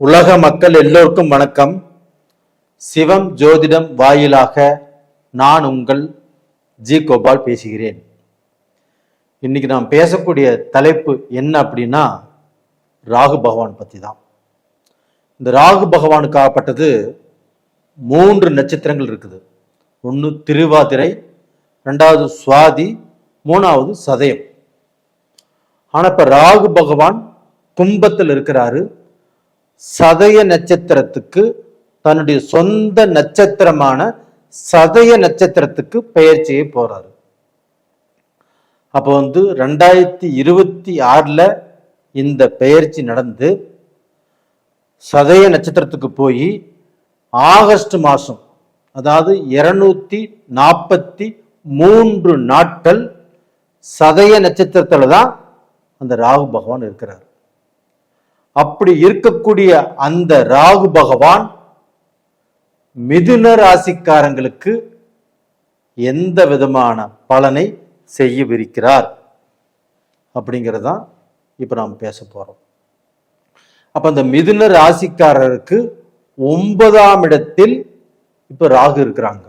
உலக மக்கள் எல்லோருக்கும் வணக்கம். சிவம் ஜோதிடம் வாயிலாக நான் உங்கள் ஜி கோபால் பேசுகிறேன். இன்னைக்கு நாம் பேசக்கூடிய தலைப்பு என்ன அப்படின்னா ராகு பகவான் பற்றி தான். இந்த ராகு பகவானுக்கு ஆகப்பட்டது 3 நட்சத்திரங்கள் இருக்குது. ஒன்று திருவாதிரை, 2வது சுவாதி, 3வது சதயம். ஆனால் இப்போ ராகு பகவான் கும்பத்தில் இருக்கிறாரு. சதய நட்சத்திரத்துக்கு தன்னுடைய சொந்த நட்சத்திரமான சதய நட்சத்திரத்துக்கு பெயர்ச்சியை போறாரு. அப்போ 2026 இந்த பெயர்ச்சி நடந்து சதய நட்சத்திரத்துக்கு போய் ஆகஸ்ட் மாசம், அதாவது 243 நாட்கள் சதய நட்சத்திரத்துல தான் அந்த ராகு பகவான் இருக்கிறார். அப்படி இருக்கக்கூடிய அந்த ராகு பகவான் மிதுன ராசிக்காரங்களுக்கு எந்த விதமான பலனை செய்யவிருக்கிறார் அப்படிங்கிறதான் இப்ப நாம் பேச போறோம். அப்ப அந்த மிதுன ராசிக்காரருக்கு 9ஆம் இடத்தில் இப்ப ராகு இருக்கிறாங்க.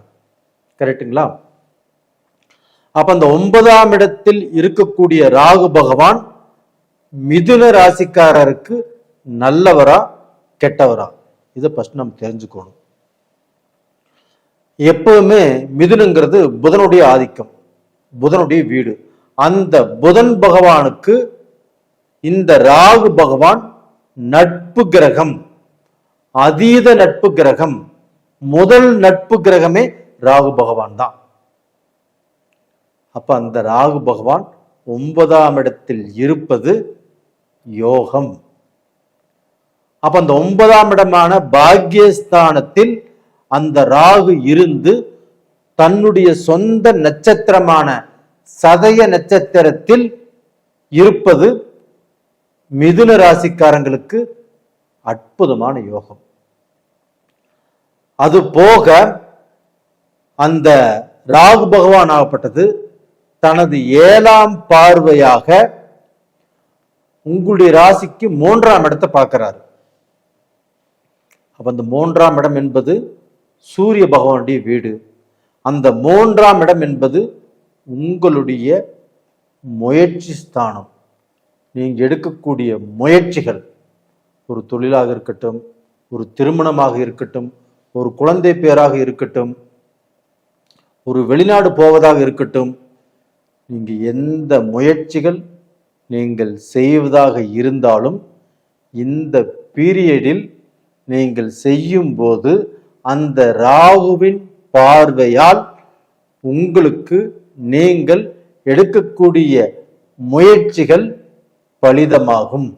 கரெக்டுங்களா? அப்ப அந்த 9ஆம் இடத்தில் இருக்கக்கூடிய ராகு பகவான் மிதுன ராசிக்காரருக்கு நல்லவரா கெட்டவரா, இதை ஃபர்ஸ்ட் நம்ம தெரிஞ்சுக்கணும். எப்பவுமே மிதுனுங்கிறது புதனுடைய ஆதிக்கம், புதனுடைய வீடு. அந்த புதன் பகவானுக்கு இந்த ராகு பகவான் நட்பு கிரகம், அதீத நட்பு கிரகம். முதல் நட்பு கிரகமே ராகு பகவான் தான். அப்ப அந்த ராகு பகவான் 9ஆம் இடத்தில் இருப்பது யோகம். அப்ப அந்த 9ஆம் இடமான பாக்யஸ்தானத்தில் அந்த ராகு இருந்து தன்னுடைய சொந்த நட்சத்திரமான சதய நட்சத்திரத்தில் இருப்பது மிதுன ராசிக்காரங்களுக்கு அற்புதமான யோகம். அது போக அந்த ராகு பகவான் ஆகப்பட்டது தனது 7ஆம் பார்வையாக உங்களுடைய ராசிக்கு 3ஆம் இடத்தை பார்க்கிறாரு. அப்ப அந்த 3ஆம் இடம் என்பது சூரிய பகவானுடைய வீடு. அந்த 3ஆம் இடம் என்பது உங்களுடைய முயற்சி ஸ்தானம். நீங்க எடுக்கக்கூடிய முயற்சிகள், ஒரு தொழிலாக இருக்கட்டும், ஒரு திருமணமாக இருக்கட்டும், ஒரு குழந்தை பேராக இருக்கட்டும், ஒரு வெளிநாடு போவதாக இருக்கட்டும், நீங்க எந்த முயற்சிகள் நீங்கள் செய்வதாக இருந்தாலும் இந்த பீரியடில் நீங்கள் செய்யும் போது அந்த ராகுவின் பார்வையால் உங்களுக்கு நீங்கள் எடுக்கக்கூடிய முயற்சிகள் பலிதமாகும்.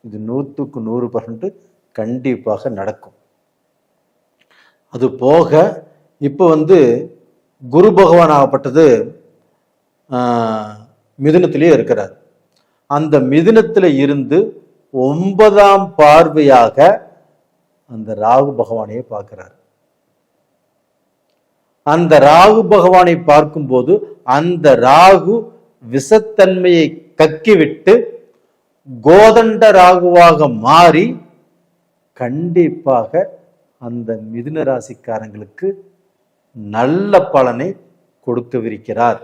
இது 100க்கு 100% கண்டிப்பாக நடக்கும். அது போக இப்போ குரு பகவான் ஆகப்பட்டது மிதுனத்திலே இருக்கிறார். அந்த மிதுனத்துல இருந்து 9ஆம் பார்வையாக அந்த ராகு பகவானையே பார்க்கிறார். அந்த ராகு பகவானை பார்க்கும்போது அந்த ராகு விஷத்தன்மையை கக்கிவிட்டு கோதண்ட ராகுவாக மாறி கண்டிப்பாக அந்த மிதுன ராசிக்காரங்களுக்கு நல்ல பலனை கொடுக்கவிருக்கிறார்.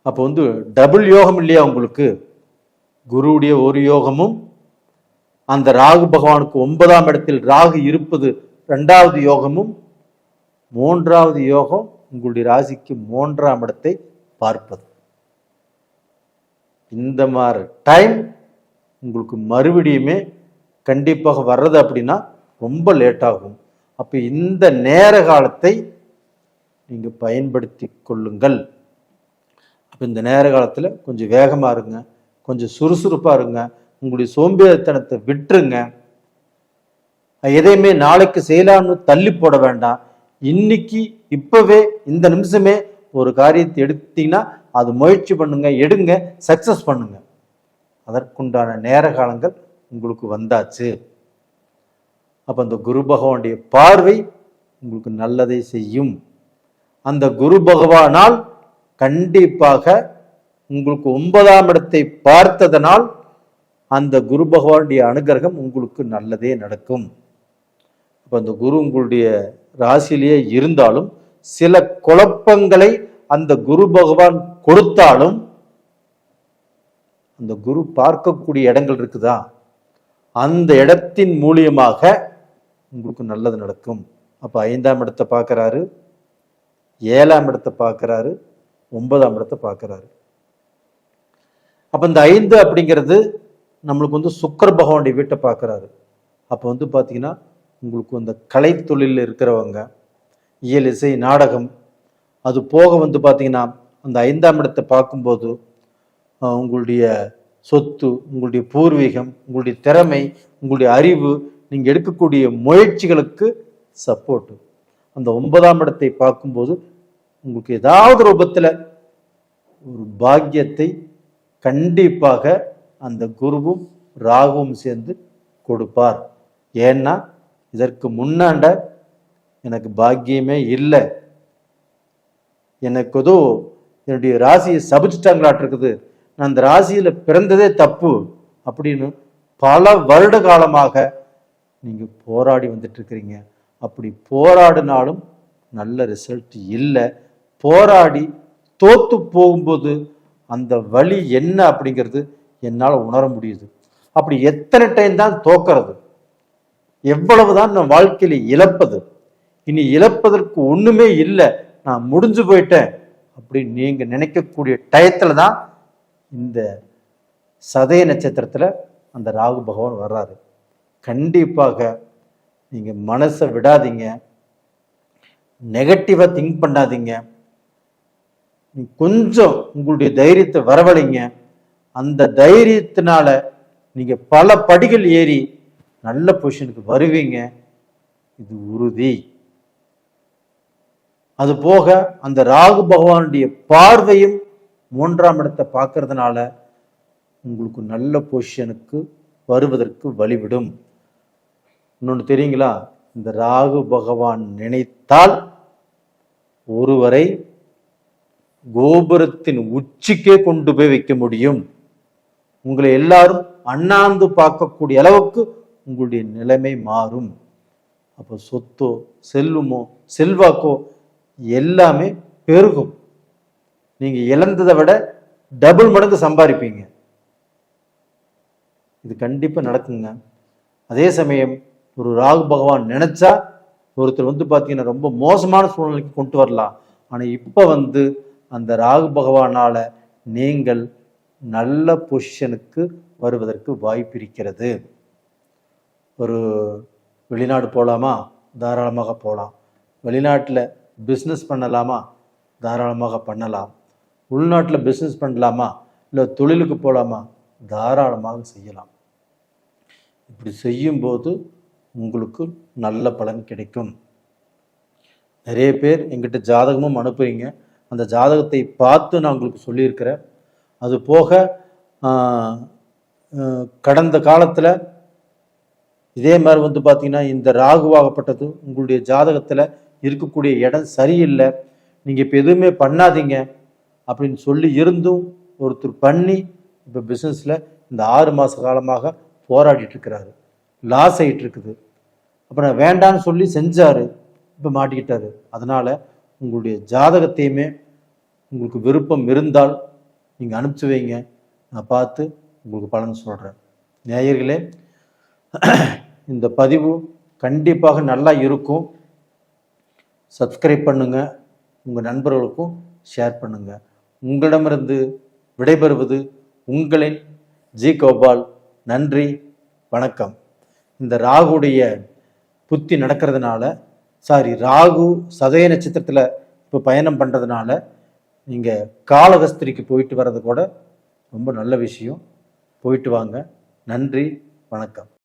அப்போ டபுள் யோகம் இல்லையா உங்களுக்கு? குருவுடைய ஒரு யோகமும் அந்த ராகு பகவானுக்கு 9ஆம் இடத்தில் ராகு இருப்பது 2வது யோகமும், 3வது யோகம் உங்களுடைய ராசிக்கு 3ஆம் இடத்தை பார்ப்பது. இந்த மாதிரி டைம் உங்களுக்கு மறுபடியுமே கண்டிப்பாக வர்றது அப்படின்னா ரொம்ப லேட் ஆகும். அப்ப இந்த நேர காலத்தை நீங்க பயன்படுத்தி கொள்ளுங்கள். அப்ப இந்த நேர காலத்துல கொஞ்சம் வேகமா இருங்க, கொஞ்சம் சுறுசுறுப்பா இருங்க, உங்களுடைய சோம்பேறித்தனத்தை விட்டுருங்க. எதையுமே நாளைக்கு செய்யலாம்னு தள்ளி போட வேண்டாம். இன்னைக்கு இப்பவே இந்த நிமிஷமே ஒரு காரியத்தை எடுத்தீங்கன்னா அது முயற்சி பண்ணுங்க, எடுங்க, சக்சஸ் பண்ணுங்க. அதற்குண்டான நேர காலங்கள் உங்களுக்கு வந்தாச்சு. அப்ப அந்த குரு பகவானுடைய பார்வை உங்களுக்கு நல்லதை செய்யும். அந்த குரு பகவானால் கண்டிப்பாக உங்களுக்கு 9ஆம் இடத்தை பார்த்ததனால் அந்த குரு பகவானுடைய அனுகிரகம் உங்களுக்கு நல்லதே நடக்கும். அப்போ அந்த குரு உங்களுடைய ராசியிலேயே இருந்தாலும் சில குழப்பங்களை அந்த குரு பகவான் கொடுத்தாலும் அந்த குரு பார்க்கக்கூடிய இடங்கள் இருக்குதா, அந்த இடத்தின் மூலியமாக உங்களுக்கு நல்லது நடக்கும். அப்போ 5ஆம் இடத்தை பார்க்குறாரு, 7ஆம் இடத்தை பார்க்குறாரு, 9ஆம் இடத்தை பார்க்குறாரு. அப்போ இந்த 5 அப்படிங்கிறது நம்மளுக்கு சுக்கிர பகவானுடைய வீட்டை பார்க்குறாரு. அப்போ பார்த்தீங்கன்னா உங்களுக்கு அந்த கலை தொழிலில் இருக்கிறவங்க, இயல் இசை நாடகம், அது போக பார்த்தீங்கன்னா அந்த 5ஆம் இடத்தை பார்க்கும்போது உங்களுடைய சொத்து, உங்களுடைய பூர்வீகம், உங்களுடைய திறமை, உங்களுடைய அறிவு, நீங்கள் எடுக்கக்கூடிய முயற்சிகளுக்கு சப்போர்ட்டு. அந்த 9ஆம் இடத்தை பார்க்கும்போது உங்களுக்கு ஏதாவது ரூபத்தில் ஒரு பாக்கியத்தை கண்டிப்பாக அந்த குருவும் ராகுவும் சேர்ந்து கொடுப்பார். ஏன்னா இதற்கு முன்னாண்ட எனக்கு பாக்கியமே இல்லை, எனக்கு ஏதோ என்னுடைய ராசியை சபிச்சுட்டாங்களாட்டு இருக்குது, நான் அந்த ராசியில பிறந்ததே தப்பு அப்படின்னு பல வருட காலமாக நீங்க போராடி வந்துட்டு இருக்கிறீங்க. அப்படி போராடினாலும் நல்ல ரிசல்ட் இல்லை. போராடி தோத்து போகும்போது அந்த வழி என்ன அப்படிங்கிறது என்னால் உணர முடியுது. அப்படி எத்தனை டைம் தான் தோக்கிறது, எவ்வளவுதான் நான் வாழ்க்கையில இழப்பது, இனி இழப்பதற்கு ஒண்ணுமே இல்லை, நான் முடிஞ்சு போயிட்டேன் அப்படின்னு நீங்க நினைக்கக்கூடிய டயத்துல தான் இந்த சதய நட்சத்திரத்துல அந்த ராகு பகவான் வர்றாரு. கண்டிப்பாக நீங்க மனசை விடாதீங்க, நெகட்டிவா திங்க் பண்ணாதீங்க, கொஞ்சம் உங்களுடைய தைரியத்தை வரவழைங்க. அந்த தைரியத்தினால நீங்க பல படிகள் ஏறி நல்ல பொசிஷனுக்கு வருவீங்க, இது உறுதி. அது போக அந்த ராகு பகவானுடைய பார்வையும் 3ஆம் இடத்தை பார்க்கறதுனால உங்களுக்கு நல்ல பொசிஷனுக்கு வருவதற்கு வழிவிடும். இன்னொன்று தெரியுங்களா, இந்த ராகு பகவான் நினைத்தால் ஒருவரை கோபுரத்தின் உச்சிக்கே கொண்டு போய் வைக்க முடியும். உங்களை எல்லாரும் அண்ணாந்து பார்க்கக்கூடிய அளவுக்கு உங்களுடைய நிலைமை மாறும். அப்போ சொத்தோ செல்வமோ செல்வாக்கோ எல்லாமே பெருகும். நீங்க இழந்ததை விட டபுள் மடங்கு சம்பாதிப்பீங்க. இது கண்டிப்பா நடக்குங்க. அதே சமயம் ஒரு ராகு பகவான் நினைச்சா ஒருத்தர் பார்த்தீங்கன்னா ரொம்ப மோசமான சூழ்நிலைக்கு கொண்டு வரலாம். ஆனா இப்ப அந்த ராகு பகவானால நீங்கள் நல்ல பொசிஷனுக்கு வருவதற்கு வாய்ப்பு இருக்கிறது. ஒரு வெளிநாடு போகலாமா, தாராளமாக போகலாம். வெளிநாட்டில் பிஸ்னஸ் பண்ணலாமா, தாராளமாக பண்ணலாம். உள்நாட்டில் பிஸ்னஸ் பண்ணலாமா, இல்லை தொழிலுக்கு போகலாமா, தாராளமாக செய்யலாம். இப்படி செய்யும்போது உங்களுக்கு நல்ல பலன் கிடைக்கும். நிறைய பேர் எங்கிட்ட ஜாதகமும் அனுப்புறீங்க. அந்த ஜாதகத்தை பார்த்து நான் உங்களுக்கு சொல்லியிருக்கிறேன். அது போக கடந்த காலத்தில் இதே மாதிரி பார்த்தீங்கன்னா இந்த ராகுவாகப்பட்டது உங்களுடைய ஜாதகத்தில் இருக்கக்கூடிய இடம் சரியில்லை, நீங்கள் இப்போ எதுவுமே பண்ணாதீங்க அப்படின்னு சொல்லி இருந்தும் ஒருத்தர் பண்ணி இப்போ பிஸ்னஸில் இந்த 6 மாத காலமாக போராடிட்டு இருக்கிறாரு, லாஸ் ஆகிட்டு இருக்குது. அப்புறம் வேண்டான்னு சொல்லி செஞ்சார், இப்போ மாட்டிக்கிட்டாரு. அதனால் உங்களுடைய ஜாதகத்தையுமே உங்களுக்கு விருப்பம் இருந்தால் நீங்கள் அனுப்பிச்சு வைங்க, நான் பார்த்து உங்களுக்கு பலன் சொல்கிறேன். நேயர்களே, இந்த பதிவு கண்டிப்பாக நல்லா இருக்கும். சப்ஸ்கிரைப் பண்ணுங்க, உங்கள் நண்பர்களுக்கும் ஷேர் பண்ணுங்க. உங்களிடமிருந்து விடைபெறுவது உங்களின் ஜி கோபால். நன்றி, வணக்கம். இந்த ராகுடைய புத்தி நடக்கிறதுனால, ராகு சதய நட்சத்திரத்தில் இப்போ பயணம் பண்ணுறதுனால நீங்கள் காளகஸ்திரிக்கு போயிட்டு வர்றது கூட ரொம்ப நல்ல விஷயம். போயிட்டு வாங்க. நன்றி, வணக்கம்.